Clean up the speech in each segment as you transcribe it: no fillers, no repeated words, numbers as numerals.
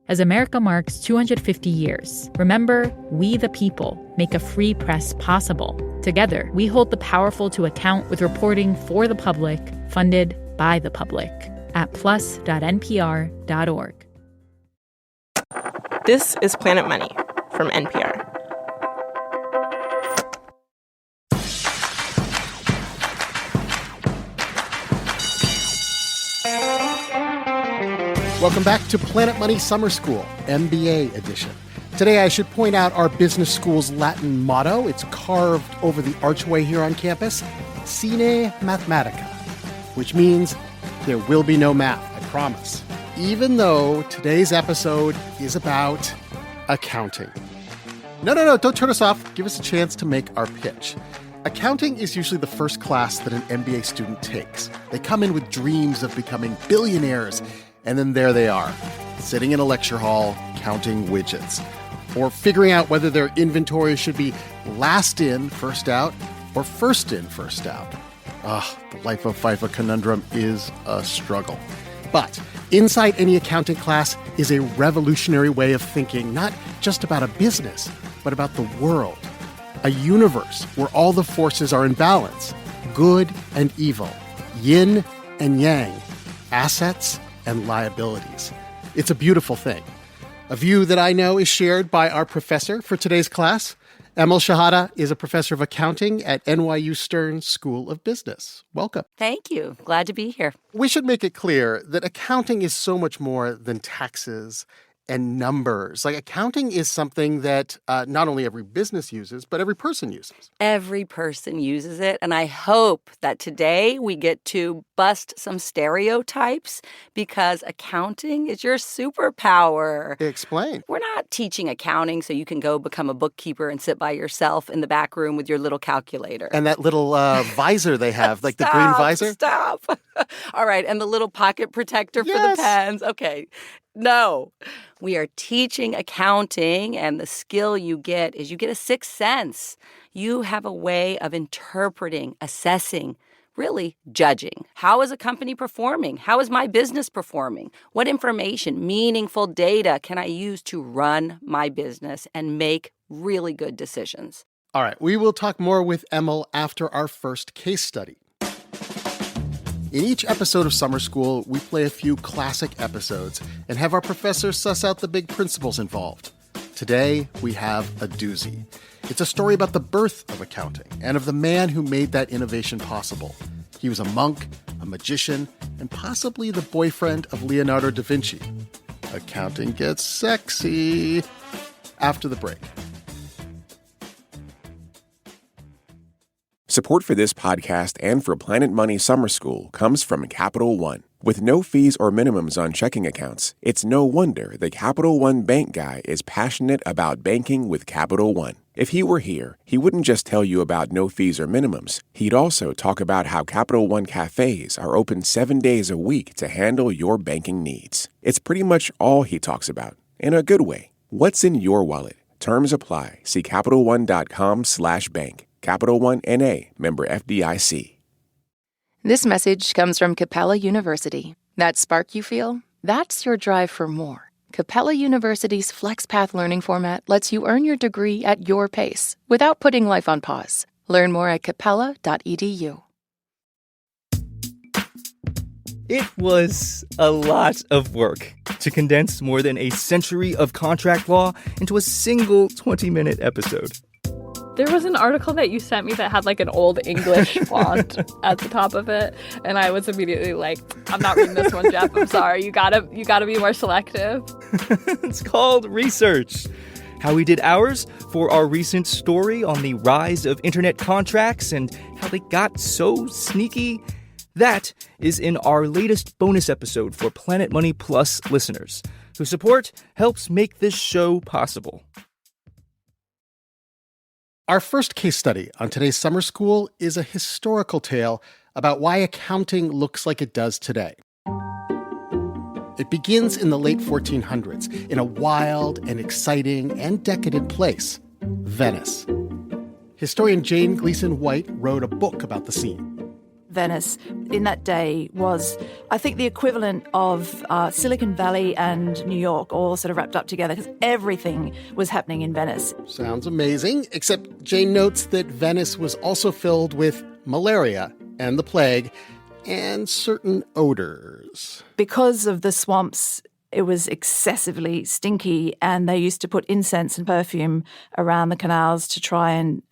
As America marks 250 years, remember, we the people make a free press possible. Together, we hold the powerful to account with reporting for the public, funded by the public at plus.npr.org. This is Planet Money from NPR. Welcome back to Planet Money Summer School, MBA edition. Today, I should point out our business school's Latin motto. It's carved over the archway here on campus, Sine Mathematica, which means there will be no math, I promise. Even though today's episode is about accounting. No, don't turn us off. Give us a chance to make our pitch. Accounting is usually the first class that an MBA student takes. They come in with dreams of becoming billionaires, and then there they are, sitting in a lecture hall counting widgets, or figuring out whether their inventory should be last in, first out, or first in, first out. The life of FIFA conundrum is a struggle. But inside any accounting class is a revolutionary way of thinking, not just about a business, but about the world. A universe where all the forces are in balance, good and evil, yin and yang, assets and liabilities. It's a beautiful thing. A view that I know is shared by our professor for today's class. Emil Shahada is a professor of accounting at NYU Stern School of Business. Welcome. Thank you. Glad to be here. We should make it clear that accounting is so much more than taxes and numbers. Like, accounting is something that not only every business uses, but every person uses. Every person uses it. And I hope that today we get to bust some stereotypes, because accounting is your superpower. Explain. We're not teaching accounting so you can go become a bookkeeper and sit by yourself in the back room with your little calculator. And that little visor they have, like the green visor. Stop. All right. And the little pocket protector for the pens. Okay. No, we are teaching accounting, and the skill you get is you get a sixth sense. You have a way of interpreting, assessing, really judging. How is a company performing? How is my business performing? What information, meaningful data can I use to run my business and make really good decisions? All right, we will talk more with Emil after our first case study. In each episode of Summer School, we play a few classic episodes and have our professor suss out the big principles involved. Today, we have a doozy. It's a story about the birth of accounting and of the man who made that innovation possible. He was a monk, a magician, and possibly the boyfriend of Leonardo da Vinci. Accounting gets sexy after the break. Support for this podcast and for Planet Money Summer School comes from Capital One. With no fees or minimums on checking accounts, it's no wonder the Capital One bank guy is passionate about banking with Capital One. If he were here, he wouldn't just tell you about no fees or minimums. He'd also talk about how Capital One cafes are open 7 days a week to handle your banking needs. It's pretty much all he talks about, in a good way. What's in your wallet? Terms apply. See CapitalOne.com/bank. Capital One N.A., member FDIC. This message comes from Capella University. That spark you feel? That's your drive for more. Capella University's FlexPath learning format lets you earn your degree at your pace without putting life on pause. Learn more at capella.edu. It was a lot of work to condense more than a century of contract law into a single 20-minute episode. There was an article that you sent me that had like an old English font at the top of it, and I was immediately like, I'm not reading this one, Jeff. I'm sorry. You gotta be more selective. It's called research. How we did ours for our recent story on the rise of internet contracts and how they got so sneaky. That is in our latest bonus episode for Planet Money Plus listeners, whose support helps make this show possible. Our first case study on today's Summer School is a historical tale about why accounting looks like it does today. It begins in the late 1400s in a wild and exciting and decadent place, Venice. Historian Jane Gleason White wrote a book about the scene. Venice in that day was, I think, the equivalent of Silicon Valley and New York all sort of wrapped up together because everything was happening in Venice. Sounds amazing, except Jane notes that Venice was also filled with malaria and the plague and certain odors. Because of the swamps, it was excessively stinky, and they used to put incense and perfume around the canals to try and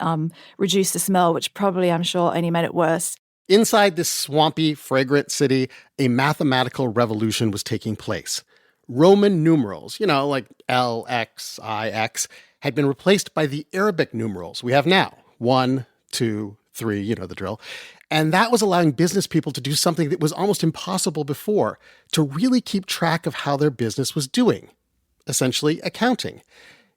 reduce the smell, which probably, I'm sure, only made it worse. Inside this swampy, fragrant city, a mathematical revolution was taking place. Roman numerals, like L, X, I, X, had been replaced by the Arabic numerals we have now. 1, 2, 3, you know the drill. And that was allowing business people to do something that was almost impossible before, to really keep track of how their business was doing. Essentially, accounting.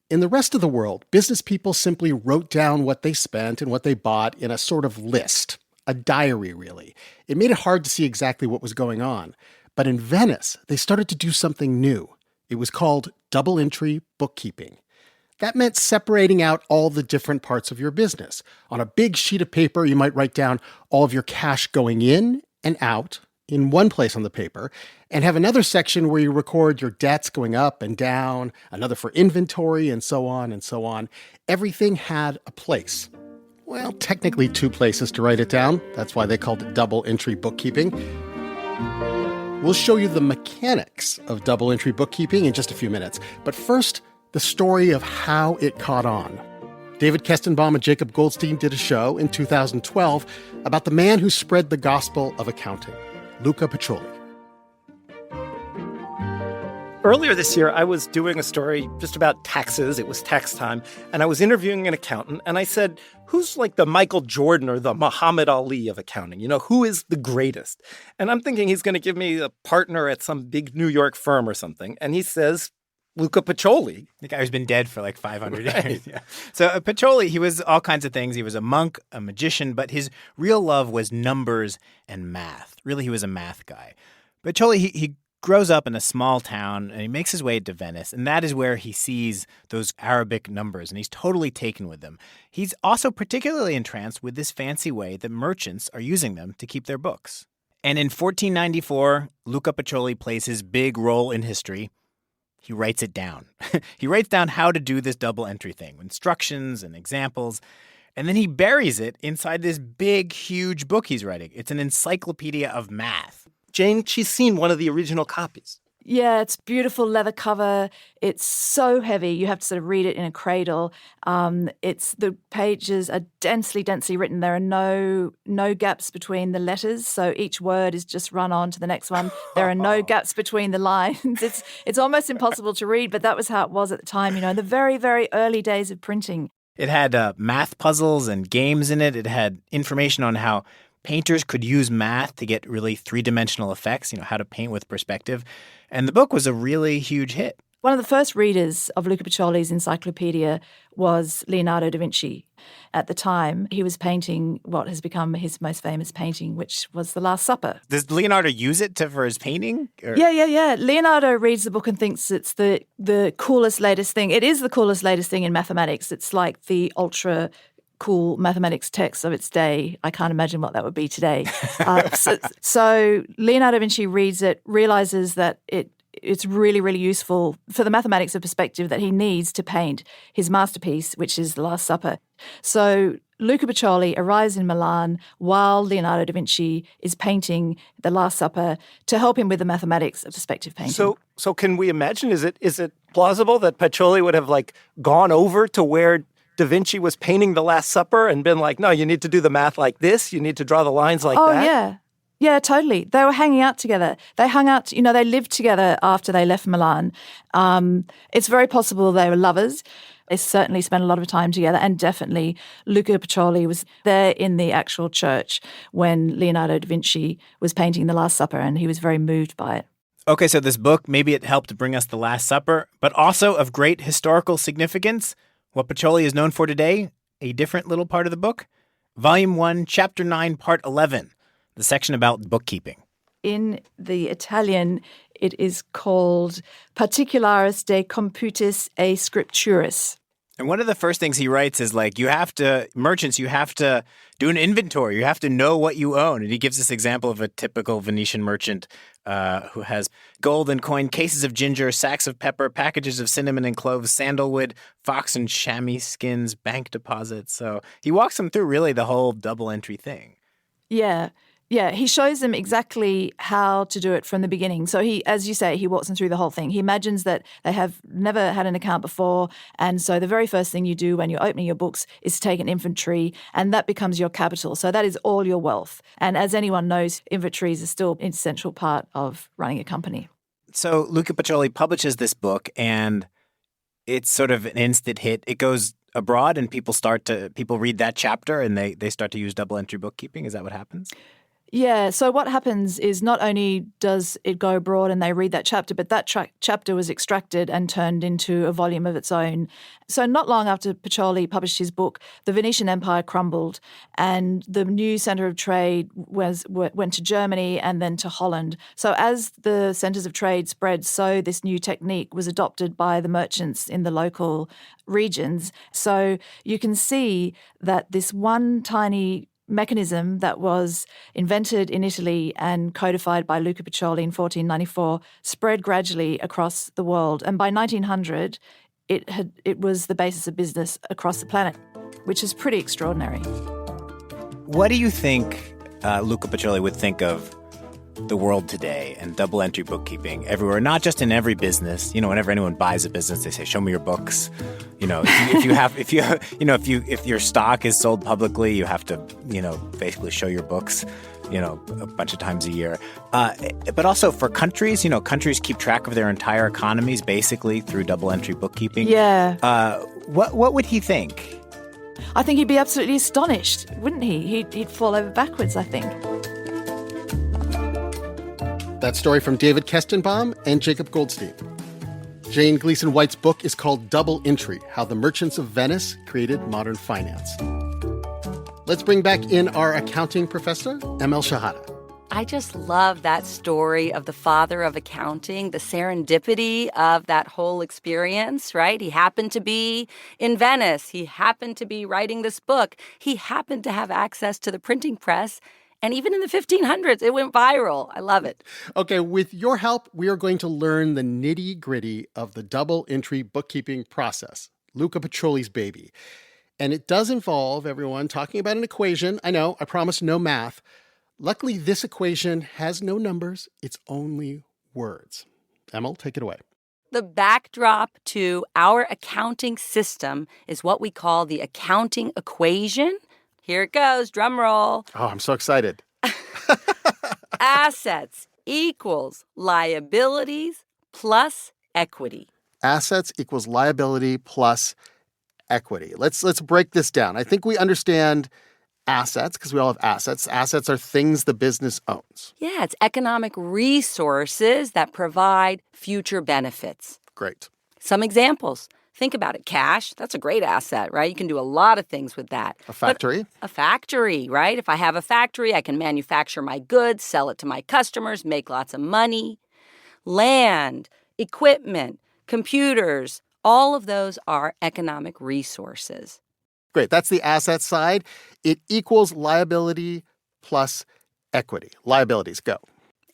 In the rest of the world, business people simply wrote down what they spent and what they bought in a sort of list. A diary, really. It made it hard to see exactly what was going on. But in Venice, they started to do something new. It was called double entry bookkeeping. That meant separating out all the different parts of your business. On a big sheet of paper, you might write down all of your cash going in and out in one place on the paper, and have another section where you record your debts going up and down, another for inventory, and so on and so on. Everything had a place. Well, technically 2 places to write it down. That's why they called it double entry bookkeeping. We'll show you the mechanics of double entry bookkeeping in just a few minutes. But first, the story of how it caught on. David Kestenbaum and Jacob Goldstein did a show in 2012 about the man who spread the gospel of accounting, Luca Pacioli. Earlier this year, I was doing a story just about taxes. It was tax time. And I was interviewing an accountant. And I said, who's like the Michael Jordan or the Muhammad Ali of accounting? Who is the greatest? And I'm thinking he's going to give me a partner at some big New York firm or something. And he says, Luca Pacioli. The guy who's been dead for like 500 years. Yeah. So Pacioli, he was all kinds of things. He was a monk, a magician, but his real love was numbers and math. Really, he was a math guy. Pacioli, he grows up in a small town, and he makes his way to Venice, and that is where he sees those Arabic numbers, and he's totally taken with them. He's also particularly entranced with this fancy way that merchants are using them to keep their books. And in 1494, Luca Pacioli plays his big role in history. He writes it down. He writes down how to do this double entry thing, instructions and examples, and then he buries it inside this big, huge book he's writing. It's an encyclopedia of math. Jane, she's seen one of the original copies. Yeah, it's beautiful leather cover. It's so heavy. You have to sort of read it in a cradle. The pages are densely written. There are no gaps between the letters, so each word is just run on to the next one. There are no gaps between the lines. It's almost impossible to read, but that was how it was at the time. The very, very early days of printing. It had math puzzles and games in it. It had information on how painters could use math to get really three-dimensional effects, how to paint with perspective. And the book was a really huge hit. One of the first readers of Luca Pacioli's encyclopedia was Leonardo da Vinci. At the time, he was painting what has become his most famous painting, which was The Last Supper. Does Leonardo use it for his painting? Or? Yeah. Leonardo reads the book and thinks it's the coolest, latest thing. It is the coolest, latest thing in mathematics. It's like the ultra cool mathematics text of its day. I can't imagine what that would be today. So Leonardo da Vinci reads it, realizes that it's really, really useful for the mathematics of perspective that he needs to paint his masterpiece, which is The Last Supper. So Luca Pacioli arrives in Milan while Leonardo da Vinci is painting The Last Supper to help him with the mathematics of perspective painting. So can we imagine, is it plausible that Pacioli would have gone over to where Da Vinci was painting The Last Supper and been like, no, you need to do the math like this. You need to draw the lines like that. Oh, yeah. Yeah, totally. They were hanging out together. They hung out, they lived together after they left Milan. It's very possible they were lovers. They certainly spent a lot of time together, and definitely Luca Pacioli was there in the actual church when Leonardo da Vinci was painting The Last Supper, and he was very moved by it. Okay, so this book, maybe it helped bring us The Last Supper, but also of great historical significance. What Pacioli is known for today, a different little part of the book. Volume 1, Chapter 9, Part 11, the section about bookkeeping. In the Italian, it is called Particularis de Computis e Scripturis. And one of the first things he writes is like, merchants, you have to do an inventory. You have to know what you own. And he gives this example of a typical Venetian merchant who has gold and coin, cases of ginger, sacks of pepper, packages of cinnamon and cloves, sandalwood, fox and chamois skins, bank deposits. So he walks them through really the whole double entry thing. Yeah. Yeah, he shows them exactly how to do it from the beginning. So he, as you say, he walks them through the whole thing. He imagines that they have never had an account before. And so the very first thing you do when you're opening your books is to take an inventory, and that becomes your capital. So that is all your wealth. And as anyone knows, inventories are still an essential part of running a company. So Luca Pacioli publishes this book, and it's sort of an instant hit. It goes abroad, and people read that chapter, and they start to use double entry bookkeeping. Is that what happens? Yeah, so what happens is not only does it go abroad and they read that chapter, but that chapter was extracted and turned into a volume of its own. So not long after Pacioli published his book, the Venetian Empire crumbled, and the new centre of trade went to Germany and then to Holland. So as the centres of trade spread, so this new technique was adopted by the merchants in the local regions. So you can see that this one tiny mechanism that was invented in Italy and codified by Luca Pacioli in 1494 spread gradually across the world. And by 1900, it was the basis of business across the planet, which is pretty extraordinary. What do you think Luca Pacioli would think of the world today and double entry bookkeeping everywhere, not just in every business? Whenever anyone buys a business, they say, "Show me your books." If your stock is sold publicly, you have to, basically show your books, a bunch of times a year. But also for countries, countries keep track of their entire economies basically through double entry bookkeeping. Yeah. What would he think? I think he'd be absolutely astonished, wouldn't he? He'd fall over backwards, I think. That story from David Kestenbaum and Jacob Goldstein. Jane Gleason White's book is called Double Entry: How the Merchants of Venice Created Modern Finance. Let's bring back in our accounting professor, ML Shahada. I just love that story of the father of accounting, the serendipity of that whole experience, right? He happened to be in Venice. He happened to be writing this book. He happened to have access to the printing press. And even in the 1500s, it went viral. I love it. Okay, with your help, we are going to learn the nitty-gritty of the double entry bookkeeping process, Luca Pacioli's baby. And it does involve, everyone, talking about an equation. I know, I promised no math. Luckily, this equation has no numbers. It's only words. Emil, take it away. The backdrop to our accounting system is what we call the accounting equation. Here it goes. Drum roll. Oh, I'm so excited. Assets equals liabilities plus equity. Assets equals liability plus equity. Let's break this down. I think we understand assets because we all have assets. Assets are things the business owns. Yeah, it's economic resources that provide future benefits. Great. Some examples. Think about it. Cash, that's a great asset, right? You can do a lot of things with that. A factory? A factory, right? If I have a factory, I can manufacture my goods, sell it to my customers, make lots of money. Land, equipment, computers, all of those are economic resources. Great. That's the asset side. It equals liability plus equity. Liabilities, go.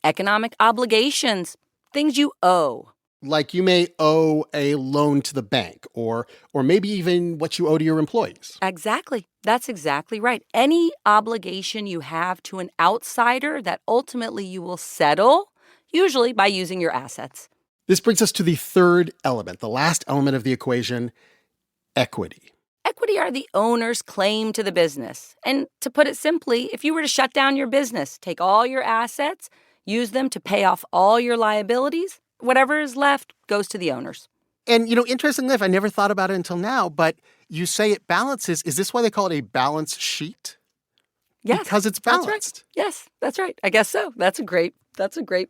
Economic obligations, things you owe. Like you may owe a loan to the bank or maybe even what you owe to your employees. Exactly. That's exactly right. Any obligation you have to an outsider that ultimately you will settle, usually by using your assets. This brings us to the third element, the last element of the equation, equity. Equity are the owner's claim to the business. And to put it simply, if you were to shut down your business, take all your assets, use them to pay off all your liabilities, whatever is left goes to the owners. And, interestingly enough, I never thought about it until now, but you say it balances. Is this why they call it a balance sheet? Yes. Because it's balanced. That's right. Yes, that's right. I guess so. That's a great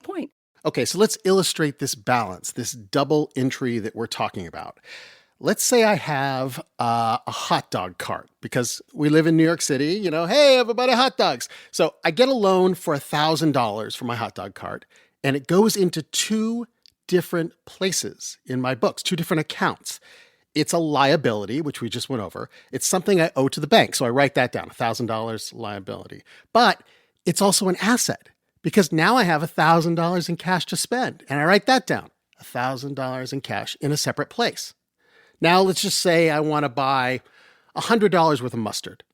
point. Okay, so let's illustrate this balance, this double entry that we're talking about. Let's say I have a hot dog cart because we live in New York City. Hey, everybody, hot dogs. So I get a loan for $1,000 for my hot dog cart, and it goes into two different places in my books, two different accounts. It's a liability, which we just went over. It's something I owe to the bank. So I write that down, $1,000 liability. But it's also an asset because now I have $1,000 in cash to spend. And I write that down, $1,000 in cash in a separate place. Now let's just say I want to buy $100 worth of mustard.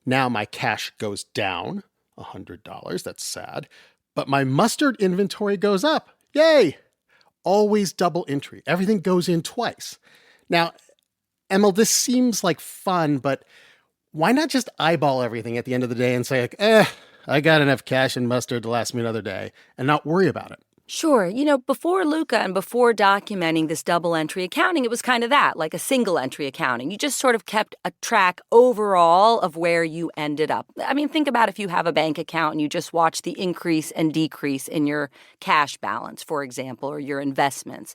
Now my cash goes down $100. That's sad. But my mustard inventory goes up. Yay! Always double entry. Everything goes in twice. Now, Emil, this seems like fun, but why not just eyeball everything at the end of the day and say, I got enough cash and mustard to last me another day and not worry about it? Sure. Before Luca and before documenting this double entry accounting, it was kind of that, like a single entry accounting. You just sort of kept a track overall of where you ended up. I mean, think about if you have a bank account and you just watch the increase and decrease in your cash balance, for example, or your investments.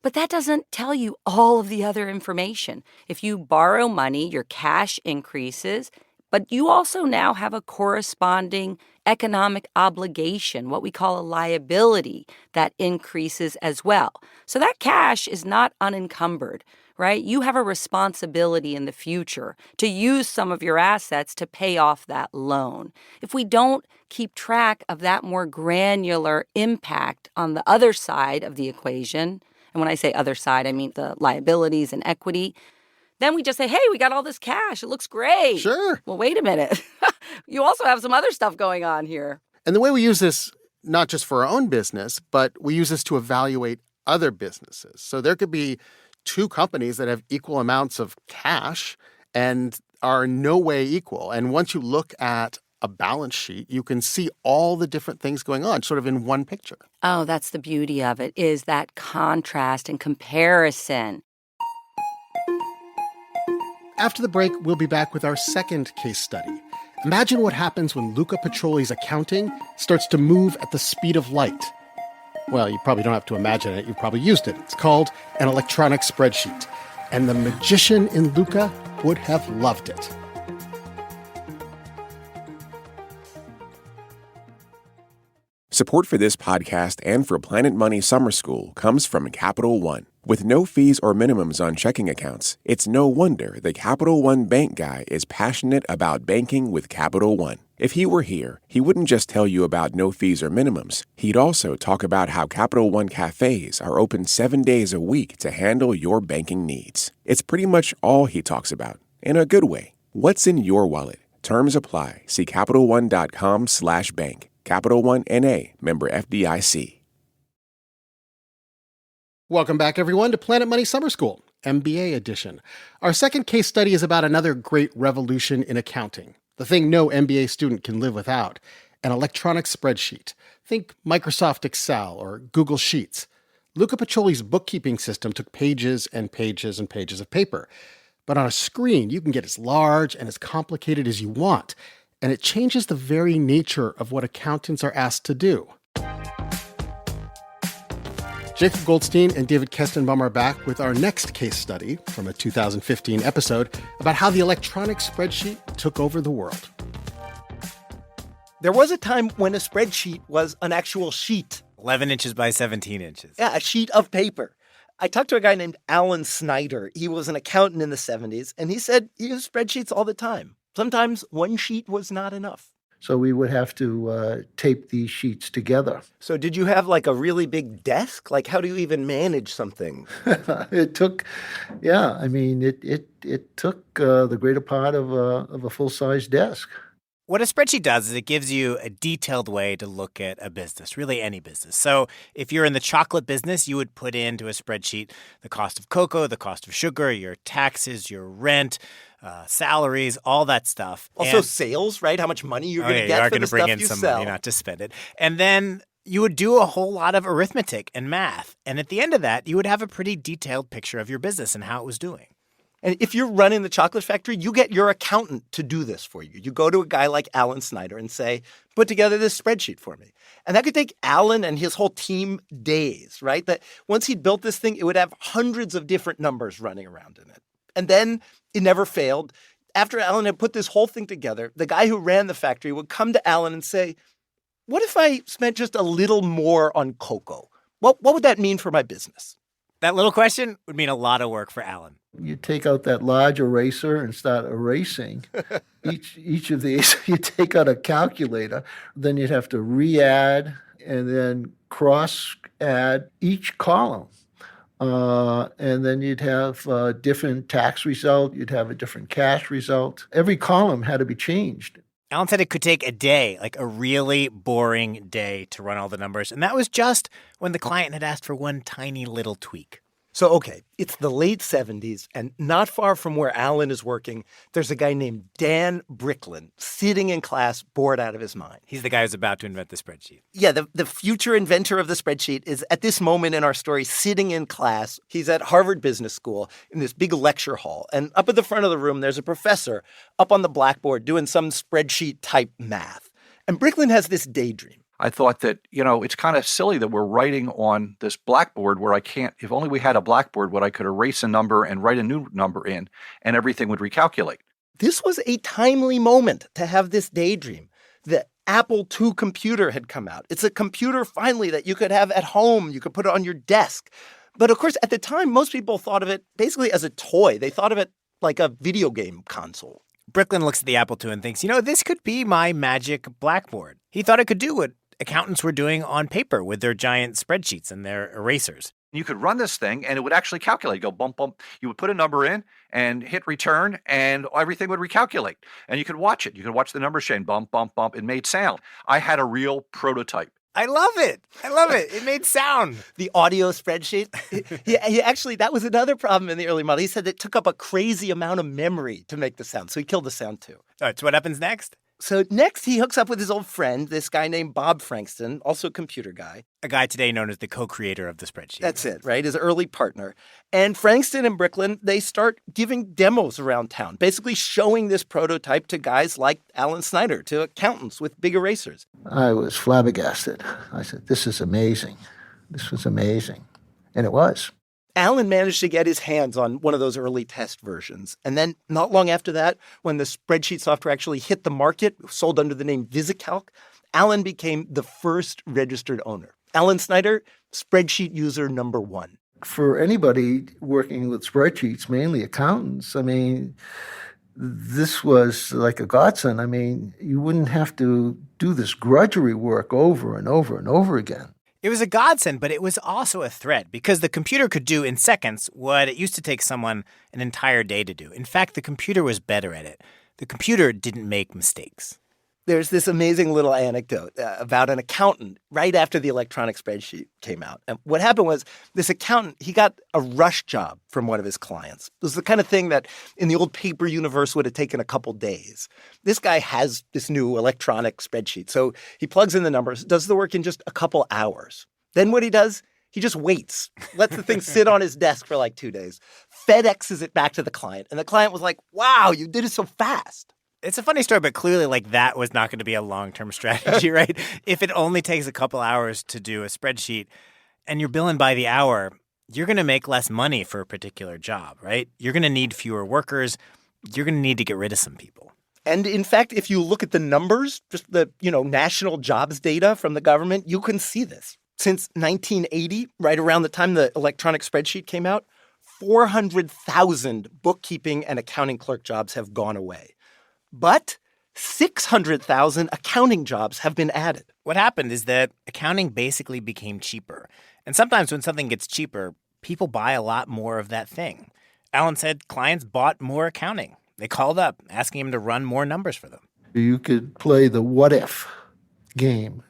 But that doesn't tell you all of the other information. If you borrow money, your cash increases, but you also now have a corresponding economic obligation, what we call a liability, that increases as well. So that cash is not unencumbered, right? You have a responsibility in the future to use some of your assets to pay off that loan. If we don't keep track of that more granular impact on the other side of the equation, and when I say other side, I mean the liabilities and equity, then we just say, hey, we got all this cash. It looks great. Sure. Well, wait a minute. You also have some other stuff going on here. And the way we use this, not just for our own business, but we use this to evaluate other businesses. So there could be two companies that have equal amounts of cash and are in no way equal. And once you look at a balance sheet, you can see all the different things going on sort of in one picture. Oh, that's the beauty of it, is that contrast and comparison. After the break, we'll be back with our second case study. Imagine what happens when Luca Pacioli's accounting starts to move at the speed of light. Well, you probably don't have to imagine it. You've probably used it. It's called an electronic spreadsheet. And the magician in Luca would have loved it. Support for this podcast and for Planet Money Summer School comes from Capital One. With no fees or minimums on checking accounts, it's no wonder the Capital One bank guy is passionate about banking with Capital One. If he were here, he wouldn't just tell you about no fees or minimums. He'd also talk about how Capital One cafes are open 7 days a week to handle your banking needs. It's pretty much all he talks about, in a good way. What's in your wallet? Terms apply. See CapitalOne.com/bank. Capital One N.A., member FDIC. Welcome back, everyone, to Planet Money Summer School, MBA edition. Our second case study is about another great revolution in accounting, the thing no MBA student can live without, an electronic spreadsheet. Think Microsoft Excel or Google Sheets. Luca Pacioli's bookkeeping system took pages and pages and pages of paper. But on a screen, you can get as large and as complicated as you want, and it changes the very nature of what accountants are asked to do. Jacob Goldstein and David Kestenbaum are back with our next case study from a 2015 episode about how the electronic spreadsheet took over the world. There was a time when a spreadsheet was an actual sheet. 11 inches by 17 inches. Yeah, a sheet of paper. I talked to a guy named Alan Snyder. He was an accountant in the 70s, and he said he used spreadsheets all the time. Sometimes one sheet was not enough. So we would have to tape these sheets together. So did you have like a really big desk? Like how do you even manage something? It took, it took the greater part of a full-size desk. What a spreadsheet does is it gives you a detailed way to look at a business, really any business. So if you're in the chocolate business, you would put into a spreadsheet the cost of cocoa, the cost of sugar, your taxes, your rent, salaries, all that stuff. Also sales, right? How much money you're going to get for the stuff you sell. Money, not to spend it. And then you would do a whole lot of arithmetic and math. And at the end of that, you would have a pretty detailed picture of your business and how it was doing. And if you're running the chocolate factory, you get your accountant to do this for you. You go to a guy like Alan Snyder and say, put together this spreadsheet for me. And that could take Alan and his whole team days, right? That once he'd built this thing, it would have hundreds of different numbers running around in it. And then it never failed. After Alan had put this whole thing together, the guy who ran the factory would come to Alan and say, what if I spent just a little more on cocoa? What would that mean for my business? That little question would mean a lot of work for Alan. You take out that large eraser and start erasing each of these. You take out a calculator, then you'd have to re-add and then cross-add each column. And then you'd have a different tax result. You'd have a different cash result. Every column had to be changed. Alan said it could take a day, like a really boring day, to run all the numbers. And that was just when the client had asked for one tiny little tweak. So, okay, it's the late 70s, and not far from where Alan is working, there's a guy named Dan Bricklin sitting in class bored out of his mind. He's the guy who's about to invent the spreadsheet. Yeah, the future inventor of the spreadsheet is at this moment in our story sitting in class. He's at Harvard Business School in this big lecture hall. And up at the front of the room, there's a professor up on the blackboard doing some spreadsheet-type math. And Bricklin has this daydream. I thought that, it's kind of silly that we're writing on this blackboard where I can't, if only we had a blackboard where I could erase a number and write a new number in and everything would recalculate. This was a timely moment to have this daydream. The Apple II computer had come out. It's a computer, finally, that you could have at home. You could put it on your desk. But of course, at the time, most people thought of it basically as a toy. They thought of it like a video game console. Bricklin looks at the Apple II and thinks, this could be my magic blackboard. He thought it could do what accountants were doing on paper with their giant spreadsheets and their erasers. You could run this thing and it would actually calculate, go bump, bump. You would put a number in and hit return and everything would recalculate. And you could watch it. You could watch the numbers change, bump, bump, bump. It made sound. I had a real prototype. I love it. It made sound. The audio spreadsheet. He actually, that was another problem in the early model. He said it took up a crazy amount of memory to make the sound. So he killed the sound too. All right, so what happens next? So next, he hooks up with his old friend, this guy named Bob Frankston, also a computer guy. A guy today known as the co-creator of the spreadsheet. That's it, right? His early partner. And Frankston and Bricklin, they start giving demos around town, basically showing this prototype to guys like Alan Snyder, to accountants with big erasers. I was flabbergasted. I said, this is amazing. This was amazing. And it was. Alan managed to get his hands on one of those early test versions. And then not long after that, when the spreadsheet software actually hit the market, sold under the name VisiCalc, Alan became the first registered owner. Alan Snyder, spreadsheet user number one. For anybody working with spreadsheets, mainly accountants, this was like a godsend. You wouldn't have to do this grudgery work over and over and over again. It was a godsend, but it was also a threat because the computer could do in seconds what it used to take someone an entire day to do. In fact, the computer was better at it. The computer didn't make mistakes. There's this amazing little anecdote about an accountant right after the electronic spreadsheet came out. And what happened was this accountant, he got a rush job from one of his clients. It was the kind of thing that in the old paper universe would have taken a couple days. This guy has this new electronic spreadsheet. So he plugs in the numbers, does the work in just a couple hours. Then what he does, he just waits, lets the thing sit on his desk for like 2 days, FedExes it back to the client. And the client was like, wow, you did it so fast. It's a funny story, but clearly, that was not going to be a long-term strategy, right? If it only takes a couple hours to do a spreadsheet and you're billing by the hour, you're going to make less money for a particular job, right? You're going to need fewer workers. You're going to need to get rid of some people. And in fact, if you look at the numbers, just the, national jobs data from the government, you can see this. Since 1980, right around the time the electronic spreadsheet came out, 400,000 bookkeeping and accounting clerk jobs have gone away. But 600,000 accounting jobs have been added. What happened is that accounting basically became cheaper. And sometimes when something gets cheaper, people buy a lot more of that thing. Alan said clients bought more accounting. They called up asking him to run more numbers for them. You could play the what if game.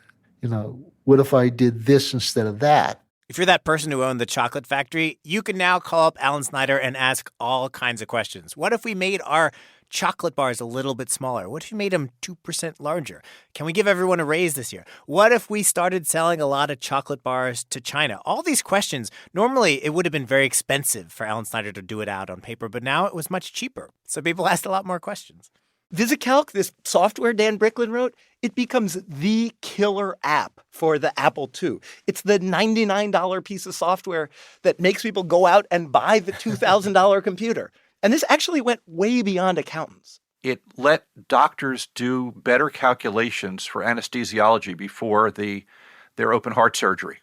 What if I did this instead of that? If you're that person who owned the chocolate factory, you can now call up Alan Snyder and ask all kinds of questions. What if we made our chocolate bars a little bit smaller? What if we made them 2% larger? Can we give everyone a raise this year? What if we started selling a lot of chocolate bars to China? All these questions, normally it would have been very expensive for Alan Snyder to do it out on paper, but now it was much cheaper. So people asked a lot more questions. VisiCalc, this software Dan Bricklin wrote, it becomes the killer app for the Apple II. It's the $99 piece of software that makes people go out and buy the $2,000 computer. And this actually went way beyond accountants. It let doctors do better calculations for anesthesiology before their open heart surgery.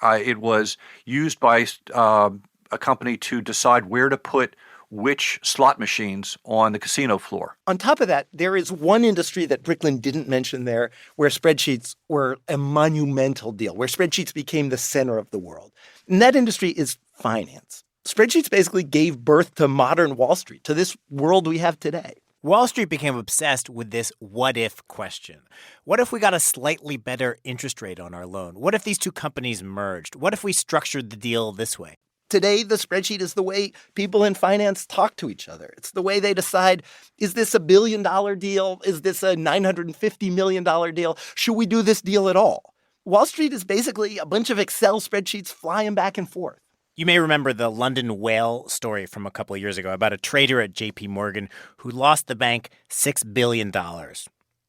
It was used by a company to decide where to put which slot machines on the casino floor. On top of that, there is one industry that Bricklin didn't mention there where spreadsheets were a monumental deal, where spreadsheets became the center of the world. And that industry is finance. Spreadsheets basically gave birth to modern Wall Street, to this world we have today. Wall Street became obsessed with this what-if question. What if we got a slightly better interest rate on our loan? What if these two companies merged? What if we structured the deal this way? Today, the spreadsheet is the way people in finance talk to each other. It's the way they decide, is this $1 billion deal? Is this a $950 million deal? Should we do this deal at all? Wall Street is basically a bunch of Excel spreadsheets flying back and forth. You may remember the London whale story from a couple of years ago about a trader at J.P. Morgan who lost the bank $6 billion.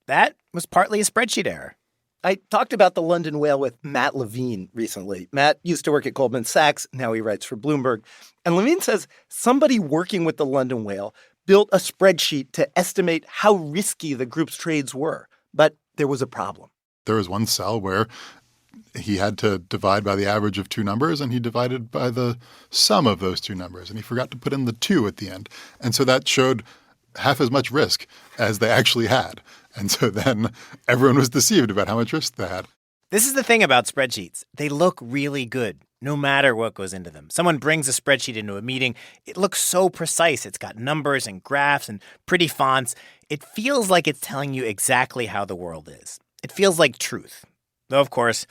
That was partly a spreadsheet error. I talked about the London whale with Matt Levine recently. Matt used to work at Goldman Sachs. Now he writes for Bloomberg. And Levine says somebody working with the London whale built a spreadsheet to estimate how risky the group's trades were. But there was a problem. There was one cell where he had to divide by the average of two numbers, and he divided by the sum of those two numbers. And he forgot to put in the 2 at the end. And so that showed half as much risk as they actually had. And so then everyone was deceived about how much risk they had. This is the thing about spreadsheets. They look really good, no matter what goes into them. Someone brings a spreadsheet into a meeting. It looks so precise. It's got numbers and graphs and pretty fonts. It feels like it's telling you exactly how the world is. It feels like truth. Though, of course,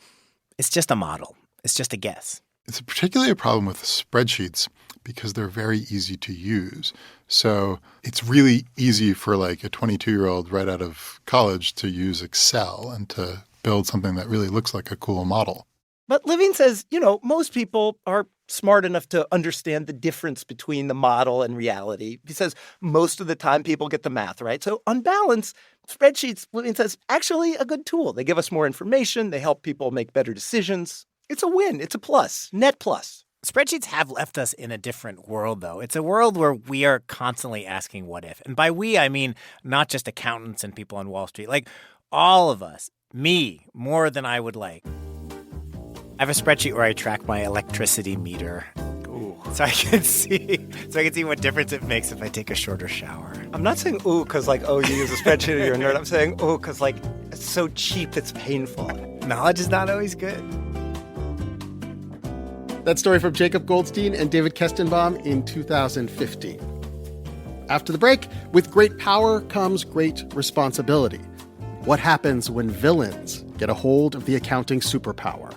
it's just a model. It's just a guess. It's particularly a problem with spreadsheets because they're very easy to use. So it's really easy for like a 22-year-old right out of college to use Excel and to build something that really looks like a cool model. But Levine says, most people are smart enough to understand the difference between the model and reality. He says most of the time people get the math right. So on balance, spreadsheets, Levine says, actually a good tool. They give us more information. They help people make better decisions. It's a win. It's a plus, net plus. Spreadsheets have left us in a different world, though. It's a world where we are constantly asking what if. And by we, I mean not just accountants and people on Wall Street. Like all of us, me, more than I would like. I have a spreadsheet where I track my electricity meter. Ooh. So I can see what difference it makes if I take a shorter shower. I'm not saying ooh because you use a spreadsheet or you're a nerd. I'm saying ooh because it's so cheap it's painful. Knowledge is not always good. That story from Jacob Goldstein and David Kestenbaum in 2015. After the break, with great power comes great responsibility. What happens when villains get a hold of the accounting superpower?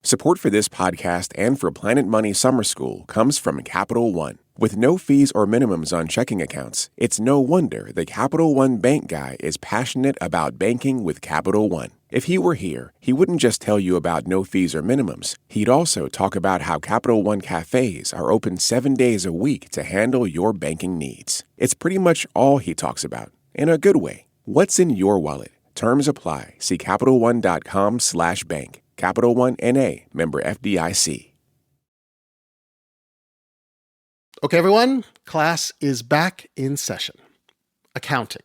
Support for this podcast and for Planet Money Summer School comes from Capital One. With no fees or minimums on checking accounts, it's no wonder the Capital One bank guy is passionate about banking with Capital One. If he were here, he wouldn't just tell you about no fees or minimums. He'd also talk about how Capital One cafes are open 7 days a week to handle your banking needs. It's pretty much all he talks about, in a good way. What's in your wallet? Terms apply. See CapitalOne.com/bank. Capital One N.A., member FDIC. Okay, everyone, class is back in session. Accounting,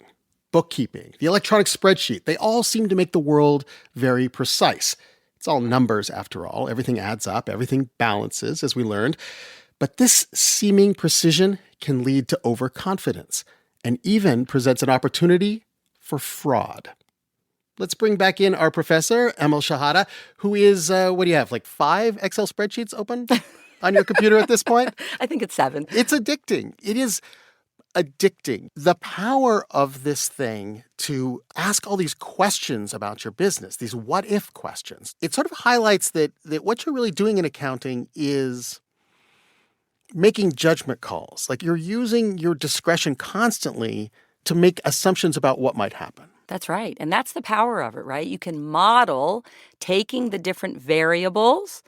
bookkeeping, the electronic spreadsheet, they all seem to make the world very precise. It's all numbers, after all. Everything adds up, everything balances, as we learned. But this seeming precision can lead to overconfidence and even presents an opportunity for fraud. Let's bring back in our professor, Emil Shahada, who is, 5 Excel spreadsheets open on your computer at this point? I think it's 7. It's addicting. It is addicting. The power of this thing to ask all these questions about your business, these what-if questions, it sort of highlights that what you're really doing in accounting is making judgment calls. Like you're using your discretion constantly to make assumptions about what might happen. That's right. And that's the power of it, right? You can model taking the different variables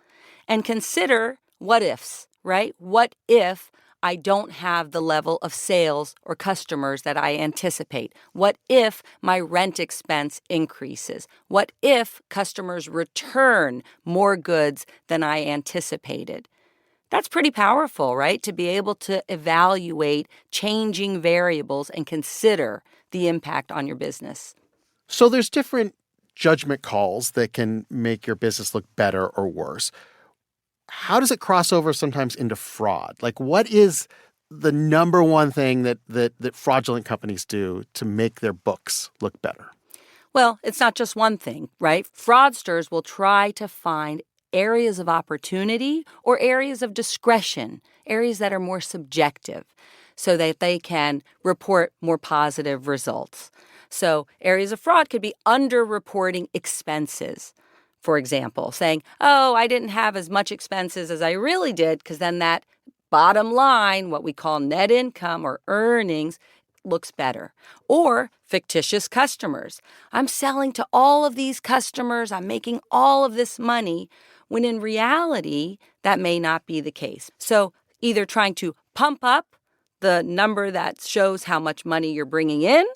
and consider what ifs, right? What if I don't have the level of sales or customers that I anticipate? What if my rent expense increases? What if customers return more goods than I anticipated? That's pretty powerful, right? To be able to evaluate changing variables and consider the impact on your business. So there's different judgment calls that can make your business look better or worse. How does it cross over sometimes into fraud? Like, what is the number one thing that fraudulent companies do to make their books look better? Well, it's not just one thing, right? Fraudsters will try to find areas of opportunity or areas of discretion, areas that are more subjective, so that they can report more positive results. So areas of fraud could be underreporting expenses. For example, saying, oh, I didn't have as much expenses as I really did, because then that bottom line, what we call net income or earnings, looks better. Or fictitious customers. I'm selling to all of these customers. I'm making all of this money, when in reality, that may not be the case. So either trying to pump up the number that shows how much money you're bringing in,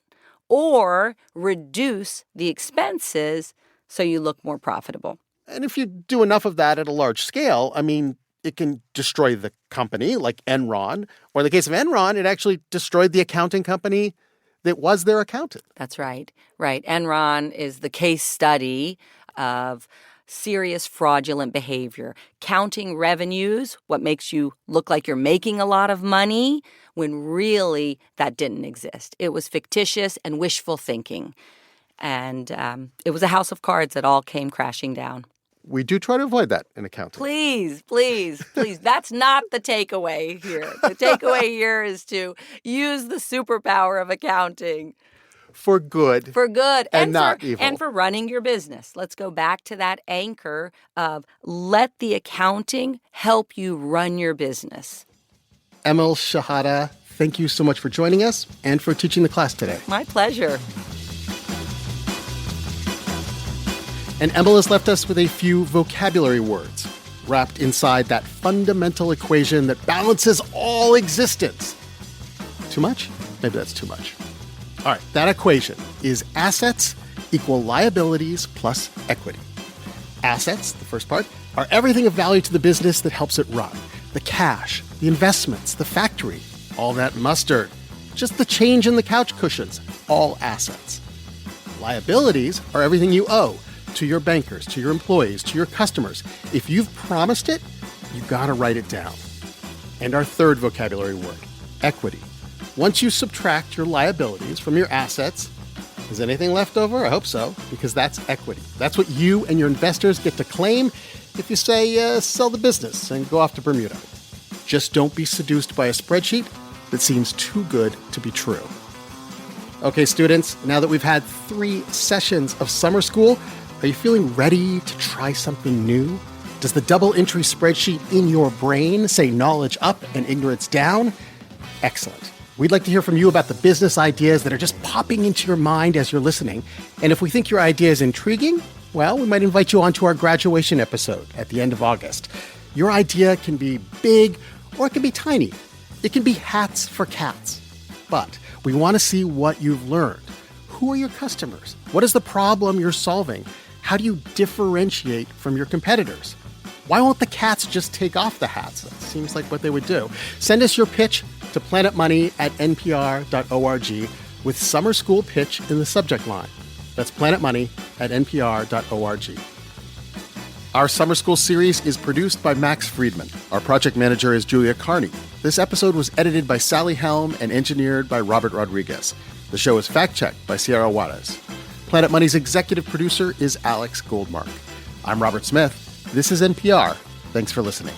or reduce the expenses so you look more profitable. And if you do enough of that at a large scale, I mean, it can destroy the company, like Enron. Or in the case of Enron, it actually destroyed the accounting company that was their accountant. That's right. Right. Enron is the case study of serious fraudulent behavior. Counting revenues, what makes you look like you're making a lot of money, when really that didn't exist. It was fictitious and wishful thinking. And it was a house of cards that all came crashing down. We do try to avoid that in accounting. Please, please, please. That's not the takeaway here. The takeaway here is to use the superpower of accounting. For good. For good. And not evil. And for running your business. Let's go back to that anchor of let the accounting help you run your business. Emil Shahada, thank you so much for joining us and for teaching the class today. My pleasure. And Emil has left us with a few vocabulary words wrapped inside that fundamental equation that balances all existence. Too much? Maybe that's too much. All right, that equation is assets equal liabilities plus equity. Assets, the first part, are everything of value to the business that helps it run. The cash, the investments, the factory, all that mustard. Just the change in the couch cushions, all assets. Liabilities are everything you owe to your bankers, to your employees, to your customers. If you've promised it, you gotta write it down. And our third vocabulary word, equity. Once you subtract your liabilities from your assets, is anything left over? I hope so, because that's equity. That's what you and your investors get to claim if you say sell the business and go off to Bermuda. Just don't be seduced by a spreadsheet that seems too good to be true. Okay, students, now that we've had 3 sessions of summer school, are you feeling ready to try something new? Does the double entry spreadsheet in your brain say knowledge up and ignorance down? Excellent. We'd like to hear from you about the business ideas that are just popping into your mind as you're listening. And if we think your idea is intriguing, well, we might invite you onto our graduation episode at the end of August. Your idea can be big or it can be tiny. It can be hats for cats. But we want to see what you've learned. Who are your customers? What is the problem you're solving? How do you differentiate from your competitors? Why won't the cats just take off the hats? That seems like what they would do. Send us your pitch to planetmoney@npr.org with summer school pitch in the subject line. That's planetmoney@npr.org. Our summer school series is produced by Max Freedman. Our project manager is Julia Carney. This episode was edited by Sally Helm and engineered by Robert Rodriguez. The show is fact-checked by Sierra Juarez. Planet Money's executive producer is Alex Goldmark. I'm Robert Smith. This is NPR. Thanks for listening.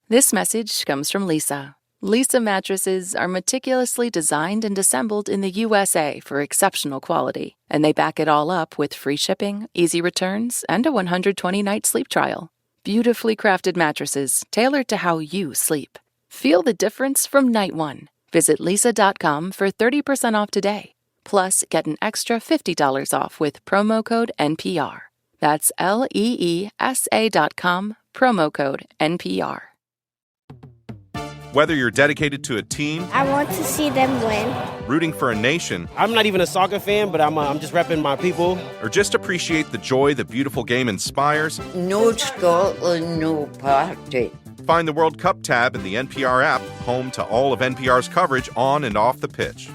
This message comes from Lisa. Lisa mattresses are meticulously designed and assembled in the USA for exceptional quality, and they back it all up with free shipping, easy returns, and a 120-night sleep trial. Beautifully crafted mattresses tailored to how you sleep. Feel the difference from night one. Visit lisa.com for 30% off today. Plus, get an extra $50 off with promo code NPR. That's LEESA.com, promo code NPR. Whether you're dedicated to a team, I want to see them win. Rooting for a nation, I'm not even a soccer fan, but I'm just repping my people. Or just appreciate the joy the beautiful game inspires, No Scotland, no party. find the World Cup tab in the NPR app, home to all of NPR's coverage on and off the pitch.